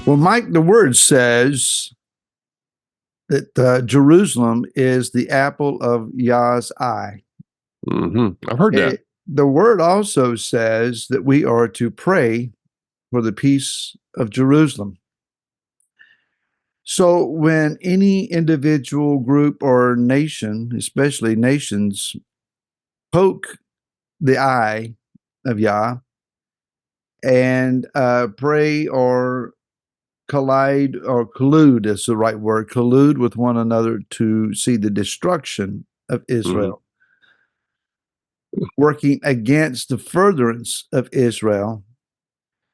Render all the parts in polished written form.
Well, Mike, the word says that Jerusalem is the apple of Yah's eye. I've heard that. The word also says that we are to pray for the peace of Jerusalem. So when any individual, group, or nation, especially nations, poke the eye of Yah and pray or collide or collude is the right word, collude with one another to see the destruction of Israel, working against the furtherance of Israel,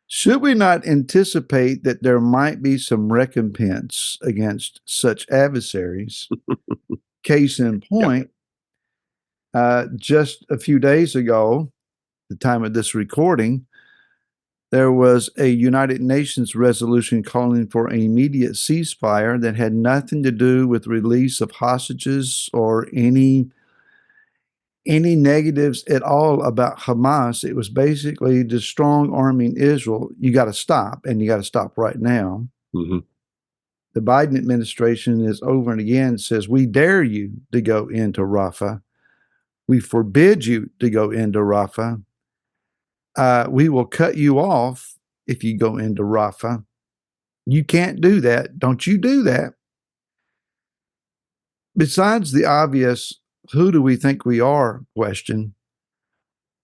should we not anticipate that there might be some recompense against such adversaries? Case in point, just a few days ago, the time of this recording, there was a United Nations resolution calling for an immediate ceasefire that had nothing to do with release of hostages or any negatives at all about Hamas. It was basically the strong arming Israel. You got to stop, and you got to stop right now. The Biden administration is over and again says, we dare you to go into Rafah. We forbid you to go into Rafah. We will cut you off if you go into Rafah. You can't do that. Don't you do that. Besides the obvious, who do we think we are question,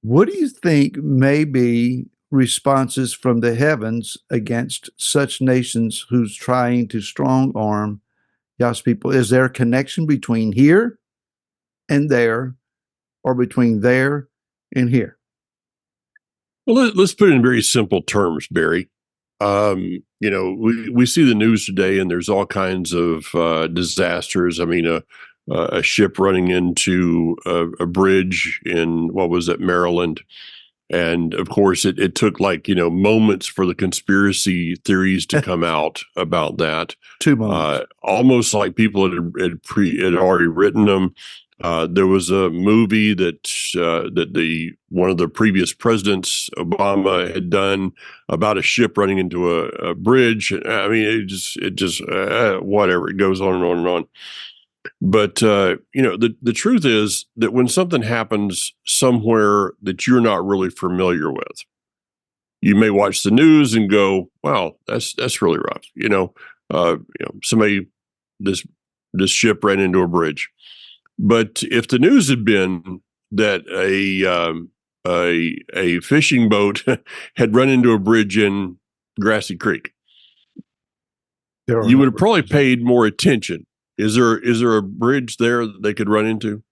what do you think may be responses from the heavens against such nations who's trying to strong arm Yah's people? Is there a connection between here and there, or between there and here? Well, let's put it in very simple terms, Barry. We see the news today, and there's all kinds of disasters. I mean, a ship running into a bridge in, what was it, Maryland. And of course, it took moments for the conspiracy theories to come out about that. 2 moments. Almost like people had already written them. There was a movie that one of the previous presidents, Obama, had done about a ship running into a bridge. I mean, it just whatever. It goes on and on and on. But the truth is that when something happens somewhere that you're not really familiar with, you may watch the news and go, "Wow, that's really rough." Somebody this ship ran into a bridge. But if the news had been that a fishing boat had run into a bridge in Grassy Creek, you would have probably paid more attention. Is there a bridge there that they could run into?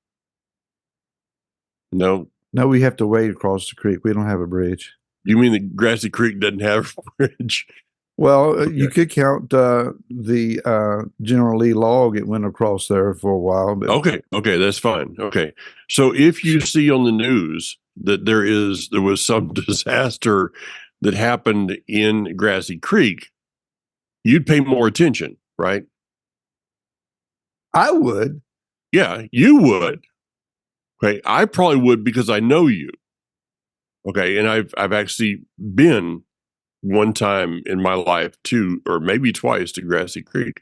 No. No, we have to wade across the creek. We don't have a bridge. You mean that Grassy Creek doesn't have a bridge? Well, okay. You could count the General Lee log. It went across there for a while. But... Okay, that's fine. Okay, so if you see on the news that there was some disaster that happened in Grassy Creek, you'd pay more attention, right? I would. Yeah, you would. Okay, I probably would because I know you. Okay, and I've actually been one time in my life or maybe twice to Grassy Creek.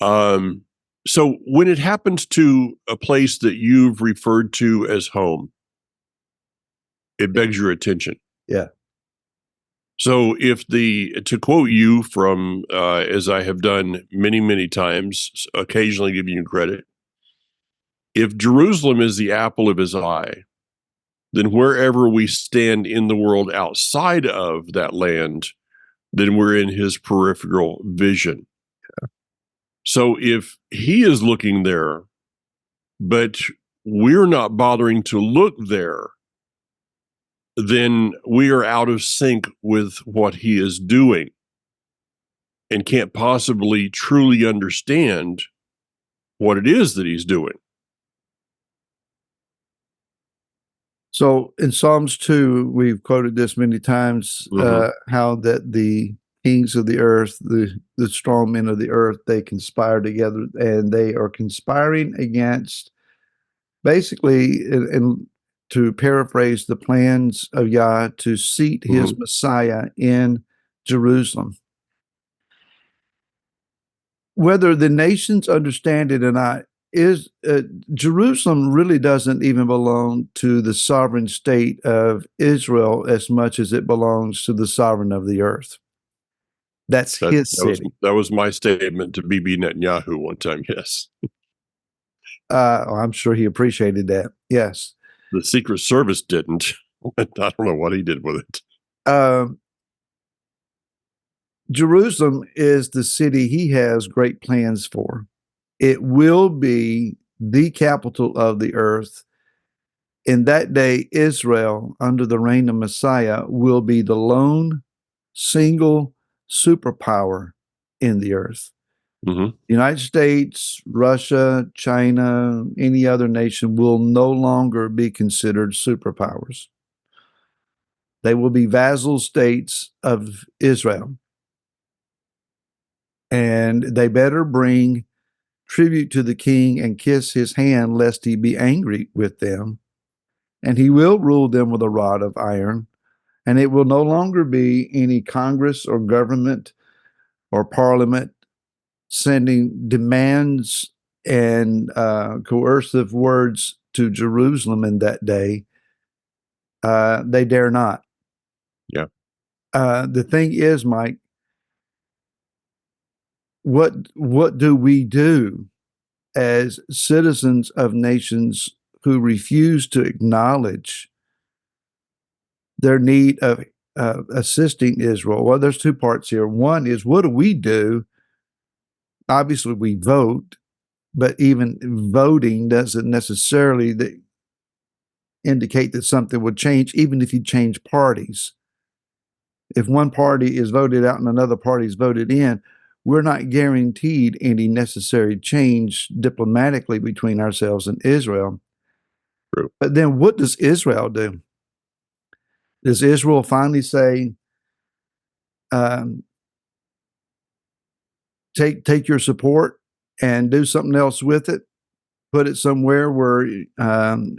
So when it happens to a place that you've referred to as home, it begs your attention. Yeah. So to quote you from, as I have done many, many times, occasionally giving you credit, if Jerusalem is the apple of his eye, then wherever we stand in the world outside of that land, then we're in his peripheral vision. Yeah. So if he is looking there, but we're not bothering to look there, then we are out of sync with what he is doing and can't possibly truly understand what it is that he's doing. So in Psalms 2, we've quoted this many times, how that the kings of the earth, the strong men of the earth, they conspire together, and they are conspiring against, basically, and to paraphrase, the plans of Yah to seat his Messiah in Jerusalem. whether the nations understand it or not, is Jerusalem really doesn't even belong to the sovereign state of Israel as much as it belongs to the sovereign of the earth. That's his city. That was my statement to Bibi Netanyahu one time. Yes. I'm sure he appreciated that. Yes. The Secret Service didn't. I don't know what he did with it. Jerusalem is the city he has great plans for. It will be the capital of the earth. In that day, Israel, under the reign of Messiah, will be the lone single superpower in the earth. Mm-hmm. United States, Russia, China, any other nation will no longer be considered superpowers. They will be vassal states of Israel. And they better bring tribute to the king and kiss his hand, lest he be angry with them. And he will rule them with a rod of iron. And it will no longer be any Congress or government or parliament sending demands and coercive words to Jerusalem in that day. They dare not. Yeah. The thing is, Mike, what do we do as citizens of nations who refuse to acknowledge their need of assisting Israel? Well, there's two parts here. One is, what do we do? Obviously, we vote, but even voting doesn't necessarily indicate that something would change, even if you change parties. If one party is voted out and another party is voted in, we're not guaranteed any necessary change diplomatically between ourselves and Israel. True. But then what does Israel do? Does Israel finally say, take your support and do something else with it, put it somewhere where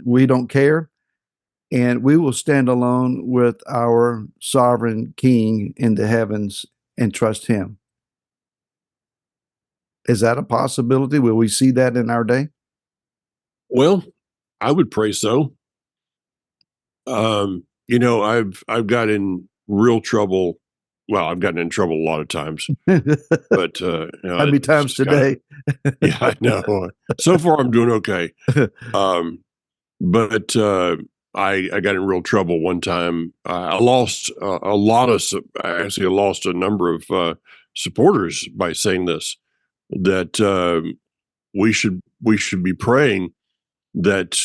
we don't care, and we will stand alone with our sovereign king in the heavens and trust him? Is that a possibility? Will we see that in our day? Well, I would pray so. I've got in real trouble. Well, I've gotten in trouble a lot of times, but how many times today? Yeah, I know. So far, I'm doing okay. But I got in real trouble one time. I lost a number of supporters by saying this, that we should be praying that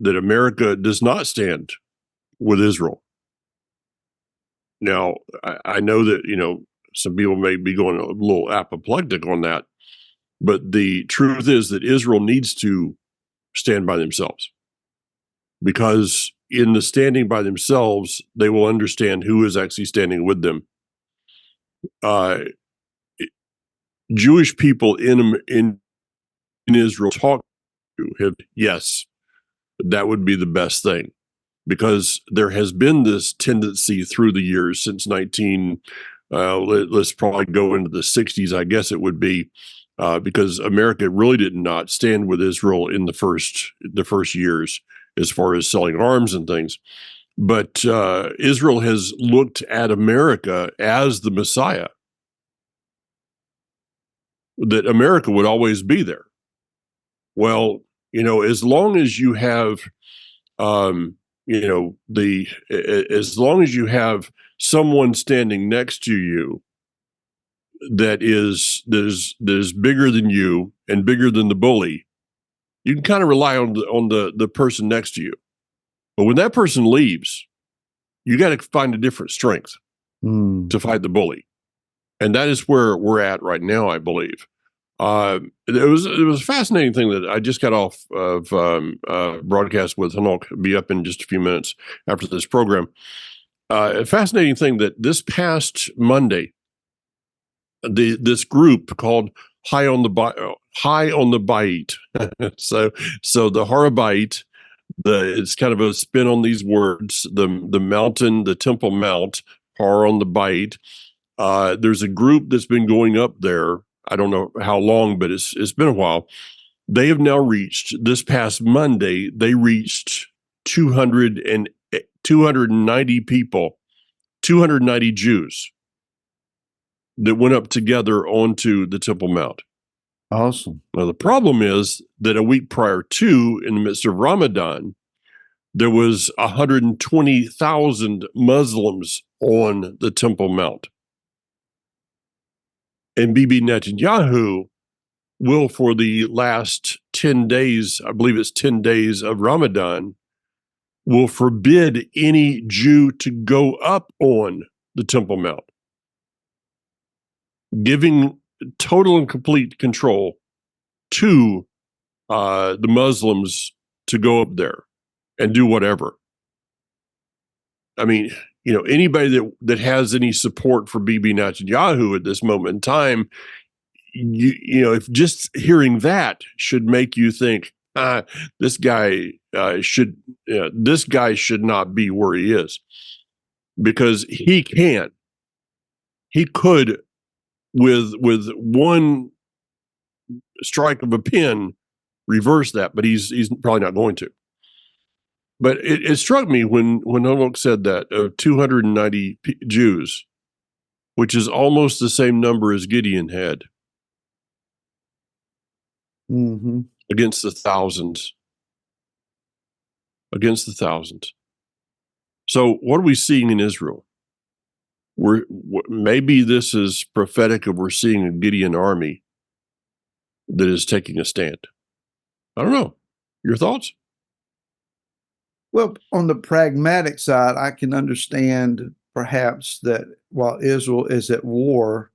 America does not stand with Israel. Now, I know that, some people may be going a little apoplectic on that, but the truth is that Israel needs to stand by themselves, because in the standing by themselves, they will understand who is actually standing with them. Jewish people in Israel talk to, yes, that would be the best thing, because there has been this tendency through the years since let's probably go into the 60s, I guess it would be, because America really did not stand with Israel in the first years as far as selling arms and things. But Israel has looked at America as the Messiah, that America would always be there. Well, as long as you have, as long as you have someone standing next to you that is bigger than you and bigger than the bully, you can kind of rely on the person next to you. But when that person leaves, you got to find a different strength to fight the bully, and that is where we're at right now, I believe. It was a fascinating thing that I just got off of broadcast with Hanok. Be up in just a few minutes after this program. A fascinating thing that this past Monday, this group called High on the Bait. so the Harabait, it's kind of a spin on these words. The mountain, the Temple Mount, Har on the Bait. There's a group that's been going up there. I don't know how long, but it's been a while. They have now reached, this past Monday, they reached 290 people, 290 Jews that went up together onto the Temple Mount. Awesome. Now, the problem is that a week prior to, in the midst of Ramadan, there was 120,000 Muslims on the Temple Mount. And Bibi Netanyahu will, for the last 10 days, I believe it's 10 days of Ramadan, will forbid any Jew to go up on the Temple Mount, giving total and complete control to the Muslims to go up there and do whatever. I mean, anybody that has any support for Bibi Netanyahu at this moment in time, if just hearing that should make you think, this guy should not be where he is, because he could with one strike of a pen reverse that, but he's probably not going to. But it struck me when Holok said that of 290 Jews, which is almost the same number as Gideon had. Mm-hmm. Against the thousands. So what are we seeing in Israel? Maybe this is prophetic of we're seeing a Gideon army that is taking a stand. I don't know. Your thoughts? Well, on the pragmatic side, I can understand perhaps that while Israel is at war,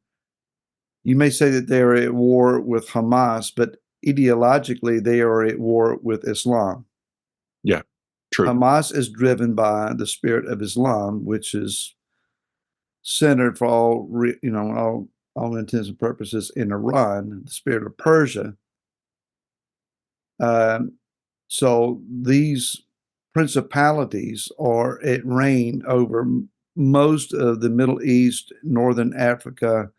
you may say that they are at war with Hamas, but ideologically, they are at war with Islam. Yeah, true. Hamas is driven by the spirit of Islam, which is centered for all intents and purposes in Iran, the spirit of Persia. So these principalities are at reign over most of the Middle East, Northern Africa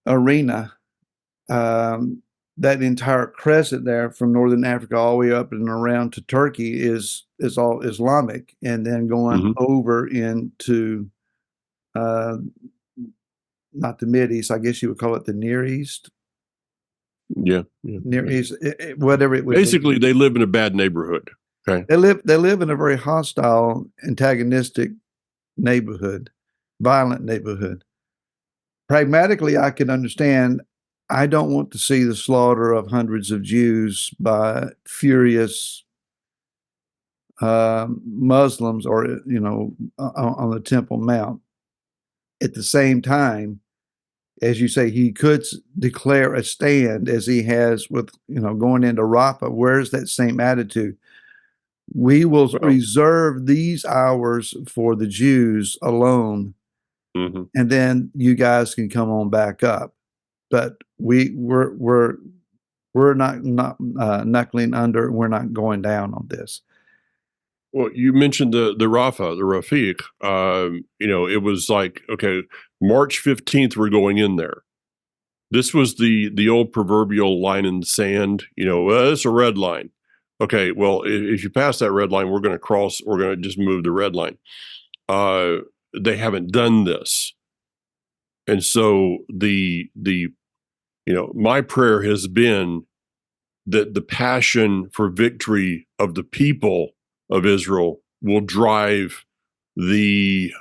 arena. That entire crescent there from Northern Africa all the way up and around to Turkey is all Islamic, and then going over into not the Mid East, I guess you would call it the Near East. Yeah. Near East, whatever it would Basically, be. they live in a bad neighborhood. Okay. They live in a very hostile, antagonistic neighborhood, violent neighborhood. Pragmatically, I can understand. I don't want to see the slaughter of hundreds of Jews by furious Muslims or, on the Temple Mount. At the same time, as you say, he could declare a stand as he has with, going into Rafah. Where's that same attitude? We will reserve these hours for the Jews alone, and then you guys can come on back up. But we're not knuckling under. We're not going down on this. Well, you mentioned the Rafah, the Rafiq. It was like, okay, March 15th, we're going in there. This was the old proverbial line in the sand. It's a red line. Okay, well, if you pass that red line, we're going to cross. We're going to just move the red line. They haven't done this, and so my prayer has been that the passion for victory of the people of Israel will drive the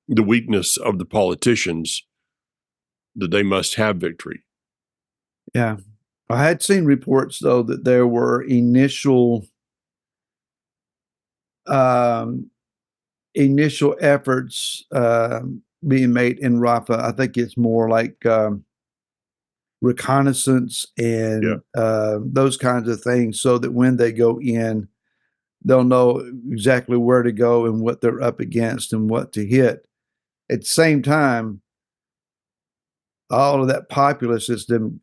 weakness of the politicians, that they must have victory. Yeah. I had seen reports, though, that there were initial efforts being made in Rafah. I think it's more like reconnaissance and those kinds of things, so that when they go in, they'll know exactly where to go and what they're up against and what to hit. At the same time, all of that populace is then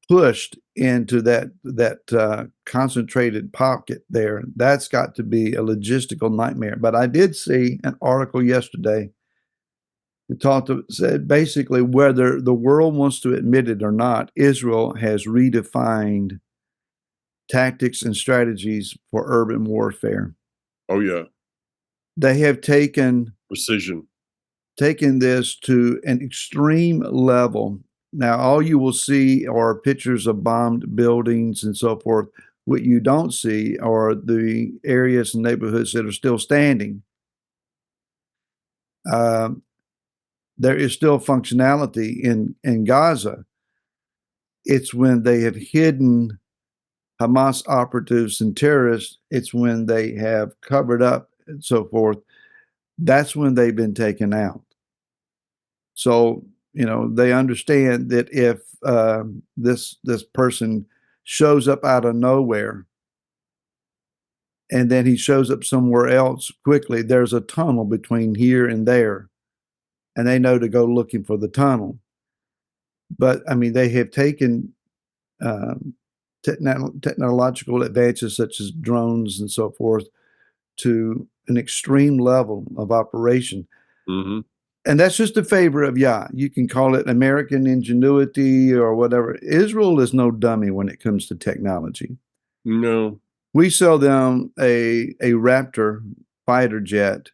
pushed into that concentrated pocket there. That's got to be a logistical nightmare. But I did see an article yesterday Said basically, whether the world wants to admit it or not, Israel has redefined tactics and strategies for urban warfare. Oh yeah, They have taken precision. This to an extreme level. Now, all you will see are pictures of bombed buildings and so forth. What you don't see are the areas and neighborhoods that are still standing. There is still functionality in Gaza. It's when they have hidden Hamas operatives and terrorists, it's when they have covered up and so forth. That's when they've been taken out. So, they understand that if this person shows up out of nowhere and then he shows up somewhere else quickly, there's a tunnel between here and there, and they know to go looking for the tunnel. But I mean, they have taken technological advances such as drones and so forth to an extreme level of operation. Mm-hmm. And that's just a favor of Yah. You can call it American ingenuity or whatever. Israel is no dummy when it comes to technology. No. We sell them a Raptor fighter jet,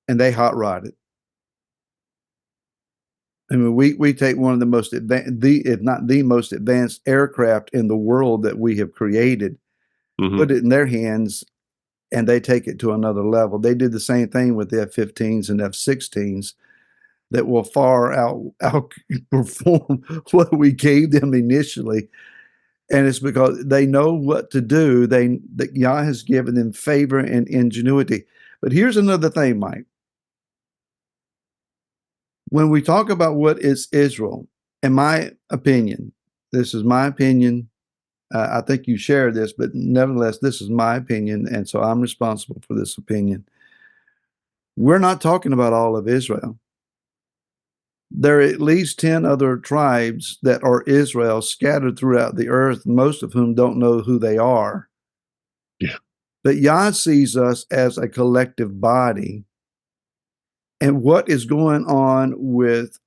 and they hot rod it. I mean, we take one of the most advanced, if not the most advanced aircraft in the world that we have created, put it in their hands, and they take it to another level. They did the same thing with the F-15s and F-16s that will far outperform what we gave them initially. And it's because they know what to do. That Yah has given them favor and ingenuity. But here's another thing, Mike. When we talk about what is Israel, in my opinion, this is my opinion. I think you share this, but nevertheless, this is my opinion. And so I'm responsible for this opinion. We're not talking about all of Israel. There are at least 10 other tribes that are Israel scattered throughout the earth, most of whom don't know who they are. Yeah. But Yah sees us as a collective body. And what is going on with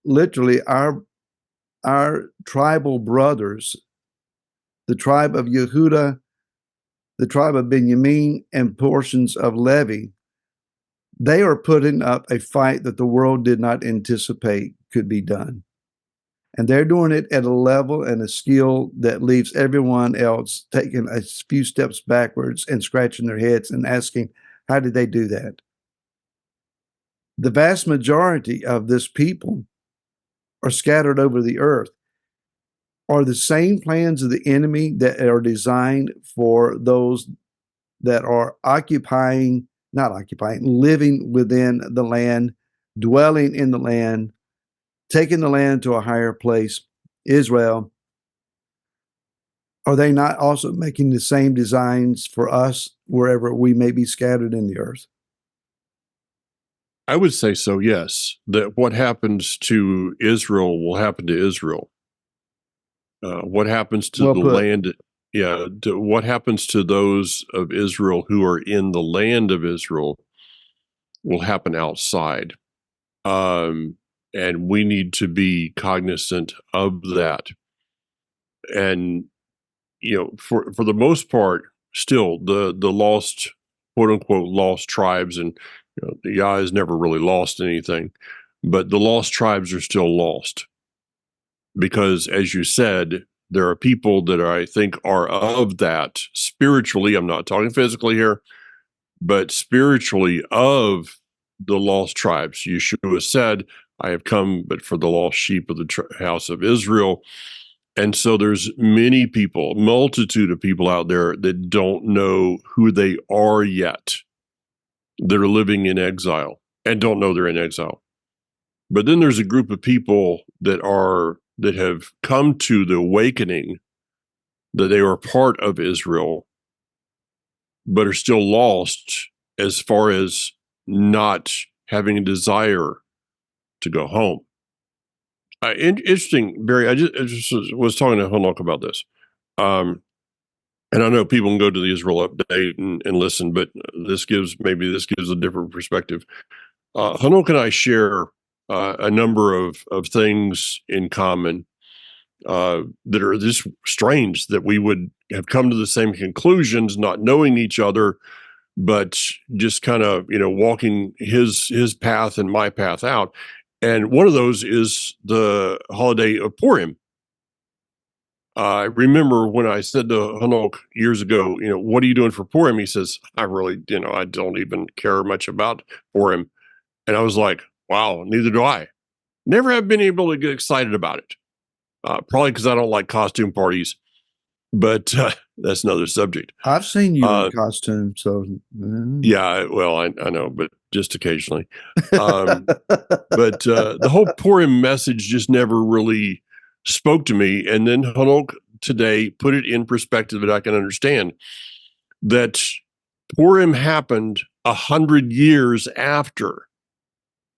literally our tribal brothers, the tribe of Yehuda, the tribe of Benjamin, and portions of Levi, they are putting up a fight that the world did not anticipate could be done. And they're doing it at a level and a skill that leaves everyone else taking a few steps backwards and scratching their heads and asking, how did they do that? The vast majority of this people are scattered over the earth. Are the same plans of the enemy that are designed for those that are living within the land, dwelling in the land, taking the land to a higher place, Israel? Are they not also making the same designs for us wherever we may be scattered in the earth? I would say so, yes. That what happens to Israel will happen to Israel. What happens to the land? Yeah. What happens to those of Israel who are in the land of Israel will happen outside. And we need to be cognizant of that. And, for the most part, still the lost, quote unquote, lost tribes, and the Yah has never really lost anything, but the lost tribes are still lost. Because, as you said, there are people that I think are of that spiritually. I'm not talking physically here, but spiritually of the lost tribes. Yeshua said, I have come but for the lost sheep of the house of Israel. And so there's many people, multitude of people out there that don't know who they are yet. They're living in exile and don't know they're in exile. But then there's a group of people that have come to the awakening that they are part of Israel, but are still lost as far as not having a desire to go home. Interesting, Barry. I just was talking to Hanok about this. And I know people can go to the Israel Update and listen, but this gives a different perspective. Hanok and I share a number of things in common that are just strange that we would have come to the same conclusions, not knowing each other, but just kind of, walking his path and my path out. And one of those is the holiday of Purim. I remember when I said to Hanok years ago, what are you doing for Purim? He says, I really, I don't even care much about Purim. And I was like, wow, neither do I. Never have been able to get excited about it. Probably because I don't like costume parties, but that's another subject. I've seen you in costume, so yeah. Well, I know, but just occasionally. But the whole Purim message just never really spoke to me. And then Hanok today put it in perspective that I can understand. That Purim happened 100 years after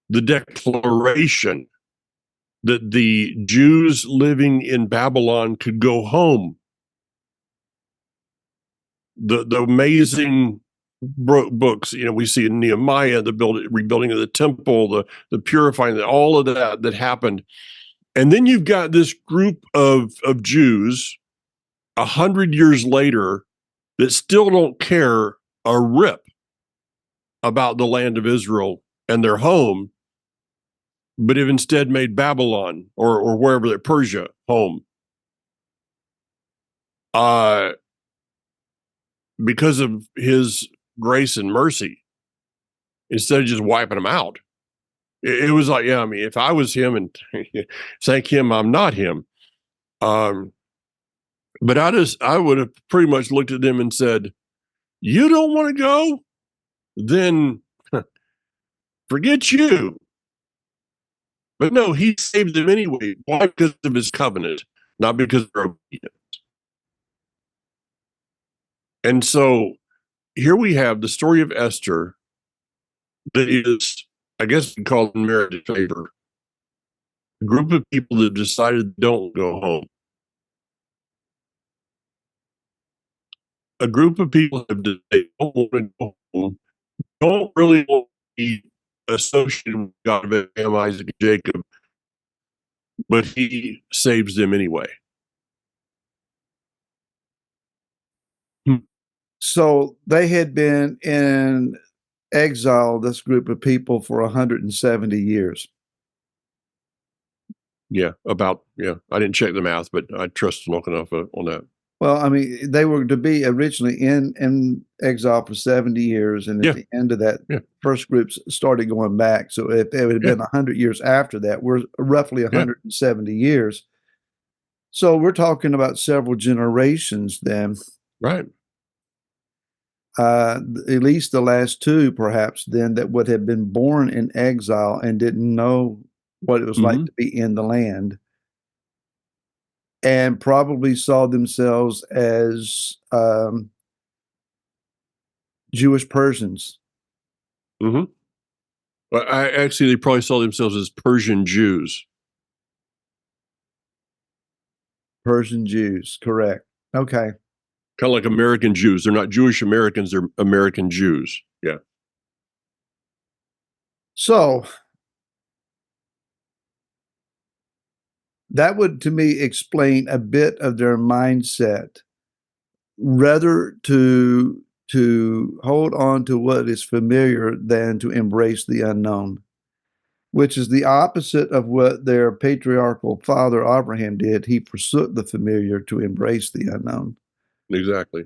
the declaration that the Jews living in Babylon could go home. The amazing books, we see in Nehemiah, the rebuilding of the temple, the purifying, all of that happened. And then you've got this group of Jews 100 years later that still don't care a rip about the land of Israel and their home, but have instead made Babylon or wherever they're Persia home. Because of his grace and mercy, instead of just wiping them out. It was like, if I was him, and thank him, I'm not him. But I would have pretty much looked at them and said, you don't want to go? Then forget you. But no, he saved them anyway. Why? Because of his covenant, not because of their obedience. And so here we have the story of Esther that is, I guess you call it merited favor. A group of people that decided don't go home. A group of people have decided don't want to go home, don't really want to be associated with God of Abraham, Isaac, and Jacob, but he saves them anyway. So they had been in exile, this group of people, for 170 years. Yeah, I didn't check the math, but I trust Hanok enough on that. Well, they were to be originally in exile for 70 years, and at the end of that, first groups started going back. So if it had been 100 years after that, we're roughly 170 years. So we're talking about several generations then. Right. At least the last two, perhaps, then, that would have been born in exile and didn't know what it was like to be in the land, and probably saw themselves as Jewish Persians. Well, they probably saw themselves as Persian Jews. Persian Jews, correct. Okay. Kind of like American Jews. They're not Jewish Americans, they're American Jews. Yeah. So that would, to me, explain a bit of their mindset, rather to hold on to what is familiar than to embrace the unknown, which is the opposite of what their patriarchal father Abraham did. He forsook the familiar to embrace the unknown. Exactly.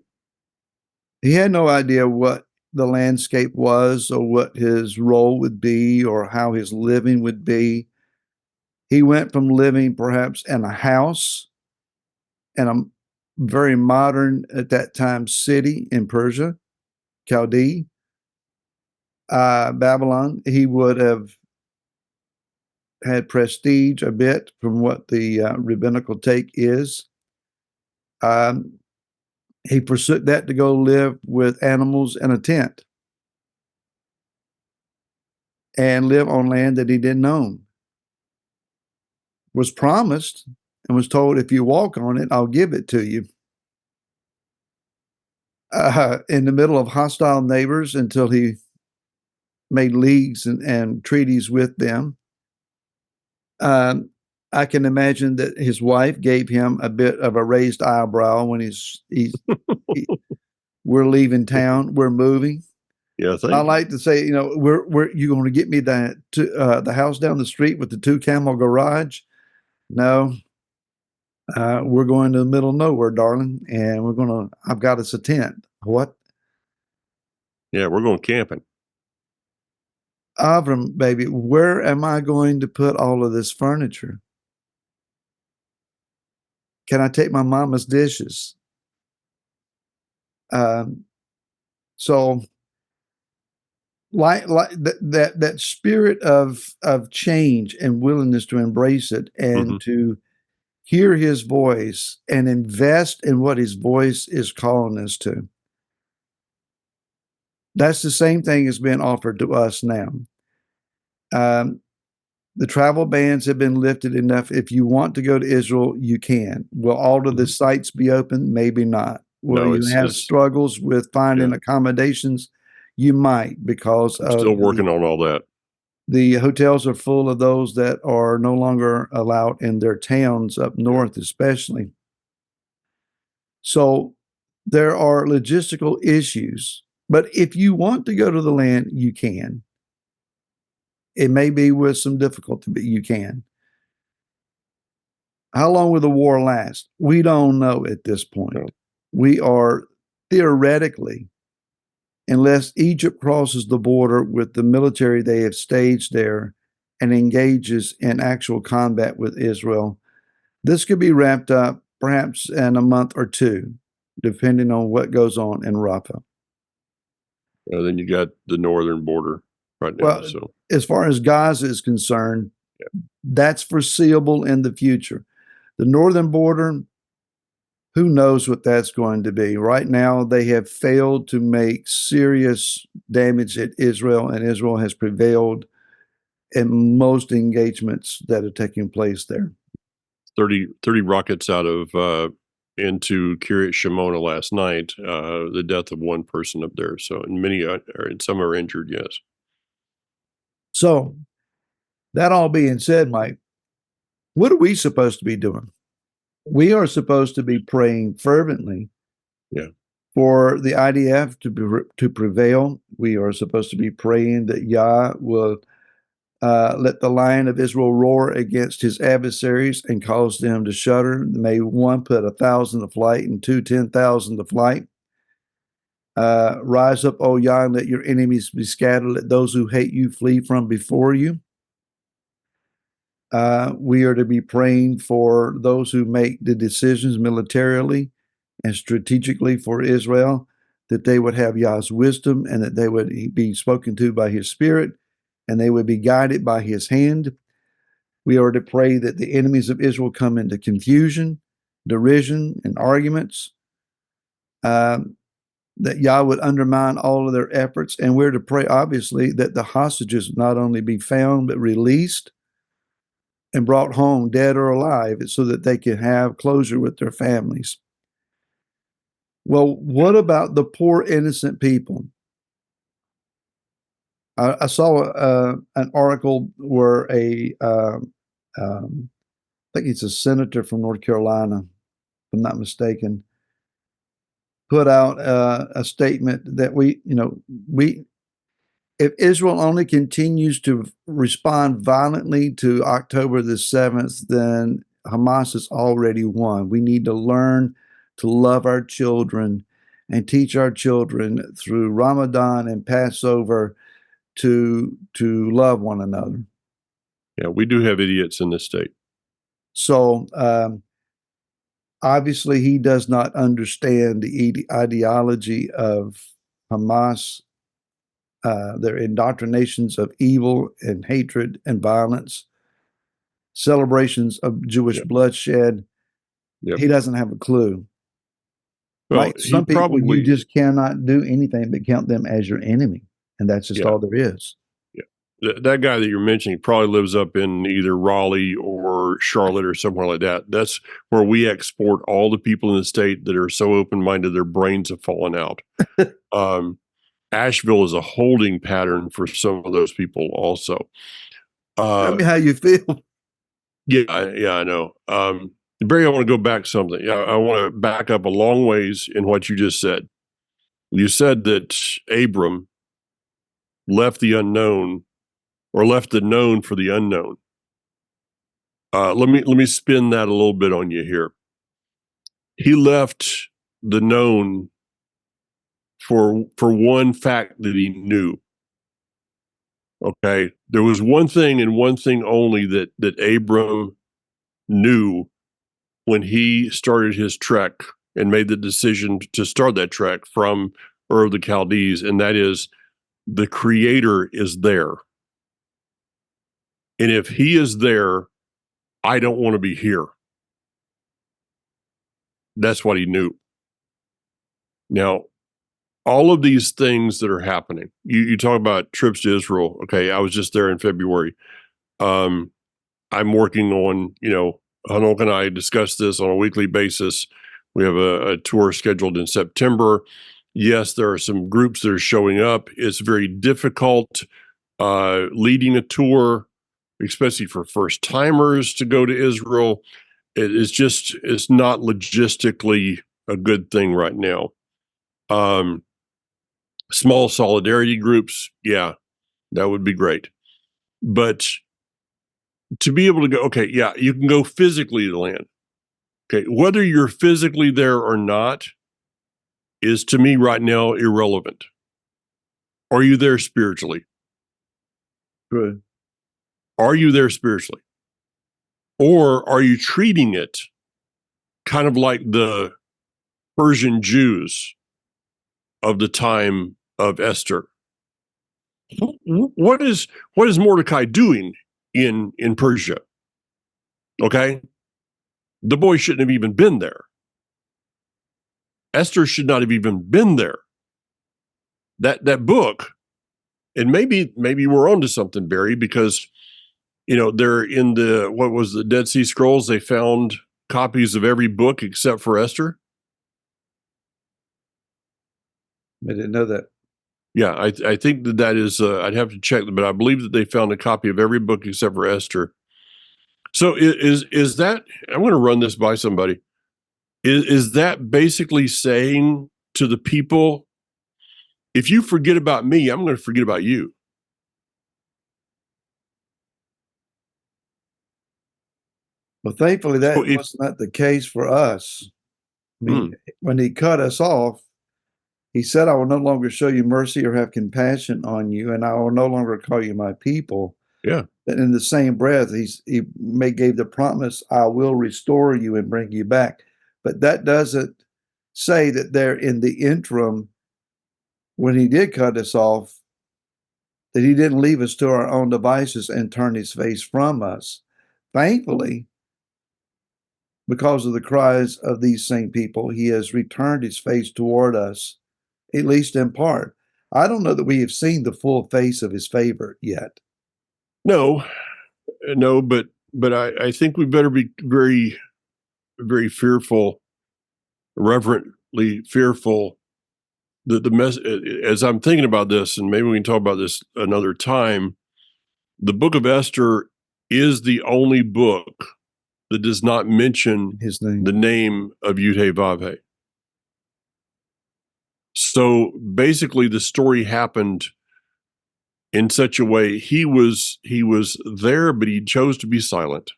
He had no idea what the landscape was, or what his role would be, or how his living would be. He went from living perhaps in a house in a very modern, at that time, city in Persia, Chaldee, Babylon. He would have had prestige a bit from what the rabbinical take is. He forsook that to go live with animals in a tent and live on land that he didn't own. Was promised and was told, if you walk on it, I'll give it to you. In the middle of hostile neighbors, until he made leagues and treaties with them. I can imagine that his wife gave him a bit of a raised eyebrow when we're leaving town, we're moving. Yeah, I like to say, we're you going to get me the house down the street with the 2-camel garage? No, we're going to the middle of nowhere, darling, and I've got us a tent. What? Yeah, we're going camping. Avram, baby, where am I going to put all of this furniture? Can I take my mama's dishes? So like that spirit of change and willingness to embrace it and to hear his voice and invest in what his voice is calling us to. That's the same thing as being offered to us now. The travel bans have been lifted enough. If you want to go to Israel, you can. Will all of the sites be open? Maybe not. Will you have struggles with finding accommodations? You might, because still working on all that. The hotels are full of those that are no longer allowed in their towns up north, especially. So there are logistical issues. But if you want to go to the land, you can. It may be with some difficulty, but you can. How long will the war last? We don't know at this point. No. We are theoretically, unless Egypt crosses the border with the military they have staged there and engages in actual combat with Israel, this could be wrapped up perhaps in a month or two, depending on what goes on in Rafah. Then you got the northern border right now. Well, so as far as Gaza is concerned, that's foreseeable in the future. The northern border, who knows what that's going to be? Right now, they have failed to make serious damage at Israel, and Israel has prevailed in most engagements that are taking place there. 30 rockets out of into Kiryat Shimona last night. The death of one person up there. So, and many and some are injured. Yes. So, that all being said, Mike, what are we supposed to be doing? We are supposed to be praying fervently for the IDF to prevail. We are supposed to be praying that Yah will let the Lion of Israel roar against his adversaries and cause them to shudder. May one put 1,000 to flight and 2 10,000 to flight. Rise up, O Yah, and let your enemies be scattered. Let those who hate you flee from before you. We are to be praying for those who make the decisions militarily and strategically for Israel, that they would have Yah's wisdom and that they would be spoken to by his spirit and they would be guided by his hand. We are to pray that the enemies of Israel come into confusion, derision, and arguments, that Yah would undermine all of their efforts. And we're to pray, obviously, that the hostages not only be found, but released and brought home, dead or alive, so that they can have closure with their families. Well, what about the poor, innocent people? I saw an article where I think it's a senator from North Carolina, if I'm not mistaken, put out a statement that if Israel only continues to respond violently to October the 7th, then Hamas has already won. We need to learn to love our children and teach our children through Ramadan and Passover to love one another. Yeah, we do have idiots in this state. So obviously he does not understand the ideology of Hamas, their indoctrinations of evil and hatred and violence, celebrations of Jewish bloodshed. He doesn't have a clue. Well, right? Some people, you just cannot do anything but count them as your enemy. And that's just all there is. Yeah. That guy that you're mentioning probably lives up in either Raleigh or Charlotte or somewhere like that. That's where we export all the people in the state that are so open-minded their brains have fallen out. Asheville is a holding pattern for some of those people also. Tell me how you feel. Yeah, I know. Barry, I want to go back something. I want to back up a long ways in what you just said. You said that Abram left the unknown, or left the known for the unknown. Let me spin that a little bit on you here. He left the known for one fact that he knew. Okay, there was one thing and one thing only that Abram knew when he started his trek and made the decision to start that trek from Ur of the Chaldees, and that is the Creator is there. And if he is there, I don't want to be here. That's what he knew. Now, all of these things that are happening, you talk about trips to Israel. Okay, I was just there in February. I'm working on, Hanok and I discuss this on a weekly basis. We have a tour scheduled in September. Yes, there are some groups that are showing up. It's very difficult leading a tour, especially for first timers to go to Israel. It's not logistically a good thing right now. Small solidarity groups, yeah, that would be great. But to be able to go, okay, yeah, you can go physically to the land. Okay, whether you're physically there or not is to me right now irrelevant. Are you there spiritually? Good. Are you there spiritually? Or are you treating it kind of like the Persian Jews of the time of Esther? What is Mordecai doing in Persia? Okay, the boy shouldn't have even been there. Esther should not have even been there. That book, and maybe we're onto something, Barry, because they're in the Dead Sea Scrolls. They found copies of every book except for Esther. I didn't know that. Yeah, I think that is. I'd have to check, but I believe that they found a copy of every book except for Esther. So is that? I'm going to run this by somebody. Is that basically saying to the people, if you forget about me, I'm going to forget about you? Well, thankfully, that So was not the case for us. I mean, when he cut us off, he said, I will no longer show you mercy or have compassion on you, and I will no longer call you my people. Yeah. But in the same breath, he gave the promise, I will restore you and bring you back. But that doesn't say that there in the interim, when he did cut us off, that he didn't leave us to our own devices and turn his face from us. Thankfully, because of the cries of these same people, he has returned his face toward us, at least in part. I don't know that we have seen the full face of his favor yet. No, but I think we better be very, very fearful, reverently fearful that as I'm thinking about this, and maybe we can talk about this another time, the book of Esther is the only book that does not mention His name. the name of Yud-Heh-Vav-Heh. So basically the story happened in such a way he was there, but he chose to be silent.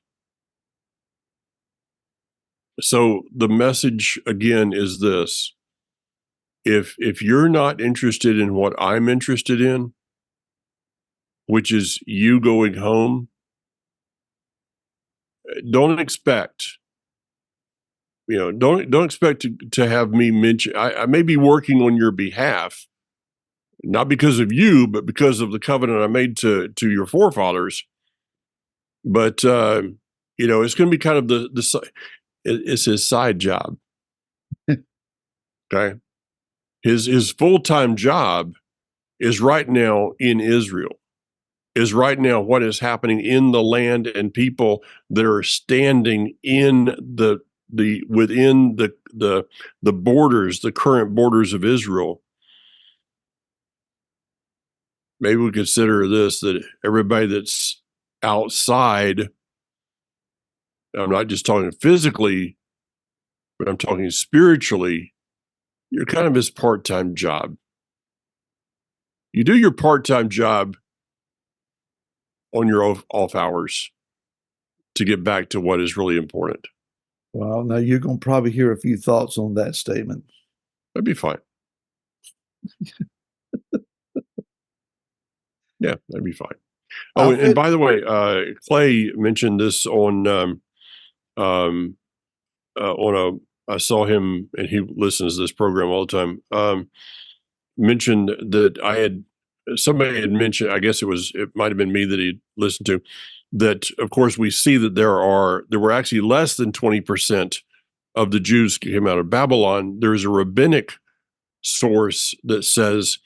So the message again is this: if you're not interested in what I'm interested in, which is you going home, don't expect don't expect to have me mention. I may be working on your behalf, not because of you, but because of the covenant I made to your forefathers. But it's going to be kind of it's his side job. Okay, his full-time job is right now in Israel. Is right now what is happening in the land and people that are standing in within the borders, the current borders of Israel. Maybe we consider this, that everybody that's outside I'm not just talking physically, but I'm talking spiritually, you're kind of his part-time job. You do your part-time job on your off hours to get back to what is really important. Well, now you're going to probably hear a few thoughts on that statement. That'd be fine. Yeah, that'd be fine. Oh, and by the way, Clay mentioned this on I saw him, and he listens to this program all the time. Mentioned that somebody had mentioned, I guess it might have been me that he listened to, that of course we see that there were actually less than 20% of the Jews came out of Babylon. There's a rabbinic source that says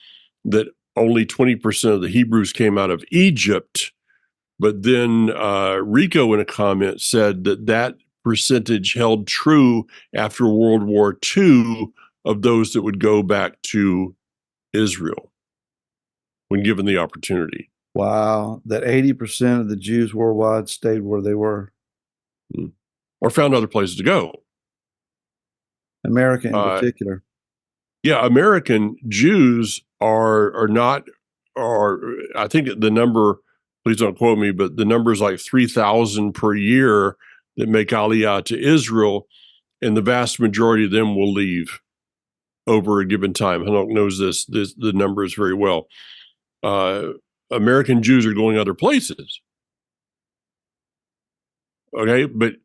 that only 20% of the Hebrews came out of Egypt. But then Rico in a comment said that percentage held true after World War II of those that would go back to Israel when given the opportunity. Wow, that 80% of the Jews worldwide stayed where they were. Or found other places to go. America in particular. Yeah, American Jews are not, I think the number, please don't quote me, but the number is like 3,000 per year that make Aliyah to Israel, and the vast majority of them will leave over a given time. Hanok knows the numbers very well. American Jews are going other places. Okay, but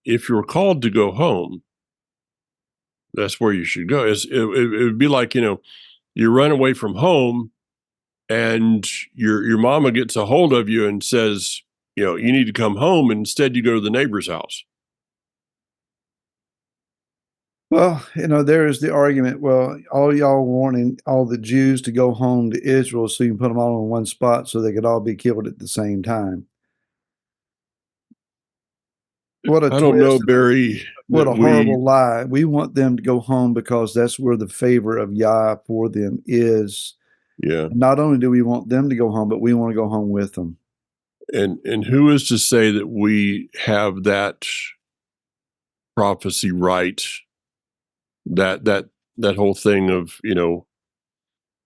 if you're called to go home, that's where you should go. It would be like, you run away from home and your mama gets a hold of you and says, you need to come home, and instead you go to the neighbor's house. Well, there is the argument, well, all y'all wanting all the Jews to go home to Israel so you can put them all in one spot so they could all be killed at the same time. What a I don't know, Barry. What a horrible lie. We want them to go home because that's where the favor of Yah for them is. Yeah. Not only do we want them to go home, but we want to go home with them. And who is to say that we have that prophecy right? That whole thing of,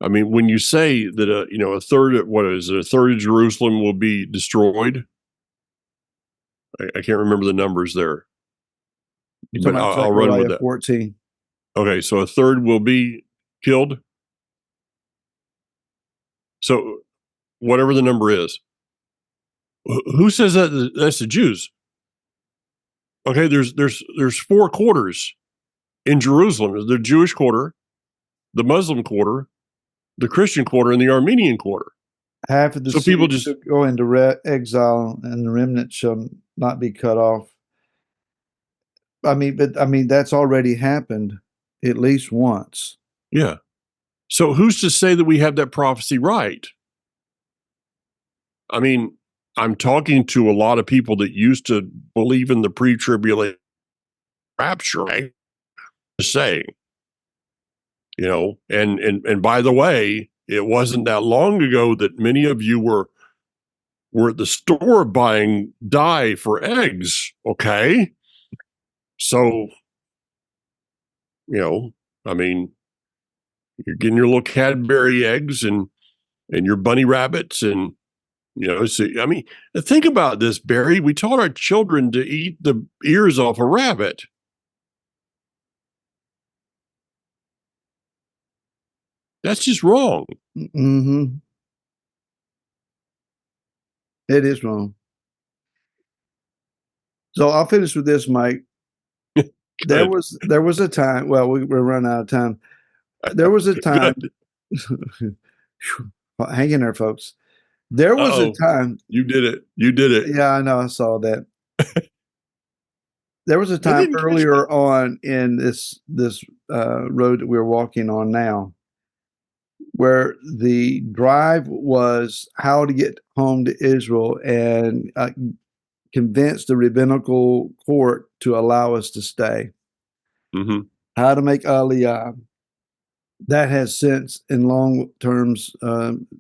I mean, when you say that a third of Jerusalem will be destroyed, I can't remember the numbers there, but I'll run with that. 14. Okay, so a third will be killed. So whatever the number is, who says that? That's the Jews. Okay, there's 4 quarters in Jerusalem. There's the Jewish quarter, the Muslim quarter, the Christian quarter, and the Armenian quarter. Half of the people just go into exile, and the remnant shall not be cut off. I mean, that's already happened at least once. Yeah. So who's to say that we have that prophecy right? I mean, I'm talking to a lot of people that used to believe in the pre-tribulation rapture, right? Saying, and by the way, it wasn't that long ago that many of you were at the store buying dye for eggs. Okay. So, I mean, you're getting your little Cadbury eggs and your bunny rabbits and, so, I mean, think about this, Barry. We taught our children to eat the ears off a rabbit. That's just wrong. Mm-hmm. It is wrong. So I'll finish with this, Mike. There was a time. Well, we're running out of time. There was a time. Hang in there, folks. There was a time. You did it. You did it. Yeah, I know. I saw that. There was a time earlier on in this road that we're walking on now, where the drive was how to get home to Israel and convince the rabbinical court to allow us to stay. Mm-hmm. How to make Aliyah. That has since, in long terms,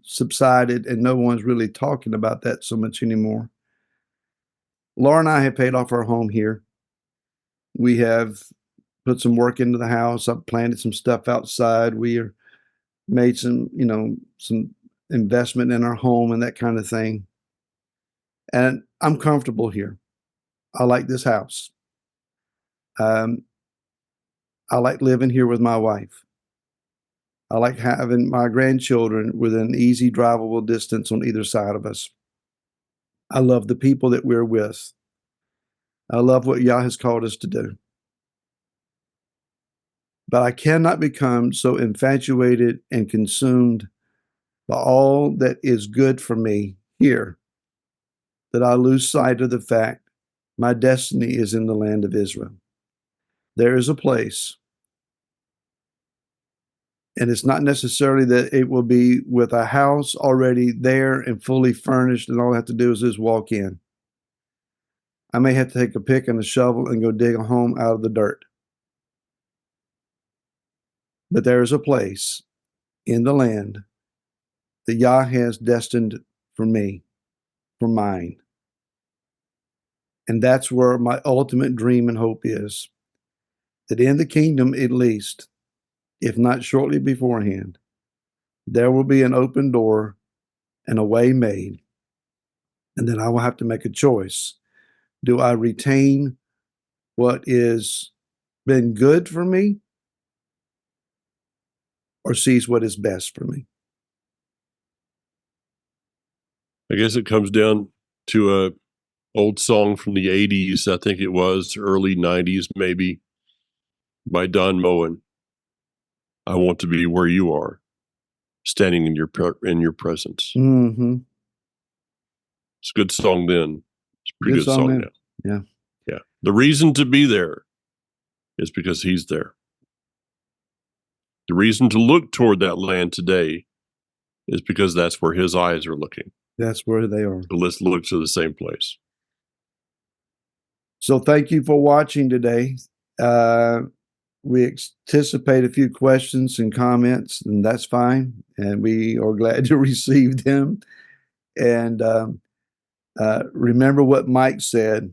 subsided, and no one's really talking about that so much anymore. Laura and I have paid off our home here. We have put some work into the house. I've planted some stuff outside. We are made some, some investment in our home and that kind of thing. And I'm comfortable here. I like this house. I like living here with my wife. I like having my grandchildren within easy drivable distance on either side of us. I love the people that we're with. I love what Yah has called us to do. But I cannot become so infatuated and consumed by all that is good for me here that I lose sight of the fact my destiny is in the land of Israel. There is a place, and it's not necessarily that it will be with a house already there and fully furnished, and all I have to do is just walk in. I may have to take a pick and a shovel and go dig a home out of the dirt. But there is a place in the land that Yah has destined for me, for mine. And that's where my ultimate dream and hope is, that in the kingdom, at least, if not shortly beforehand, there will be an open door and a way made. And then I will have to make a choice. Do I retain what is been good for me, or seize what is best for me? I guess it comes down to a old song from the 80s, I think it was, early 90s maybe, by Don Moen. I want to be where you are, standing in your presence. Mm-hmm. It's a good song then. It's a pretty good song now. Yeah. Yeah. The reason to be there is because he's there. The reason to look toward that land today is because that's where his eyes are looking. That's where they are. So let's look to the same place. So thank you for watching today. We anticipate a few questions and comments, and that's fine. And we are glad to receive them. And remember what Mike said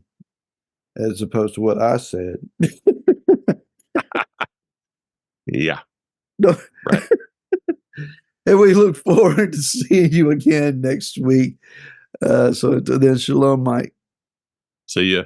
as opposed to what I said. Yeah. No. Right. And we look forward to seeing you again next week. So until then, shalom, Mike. See ya.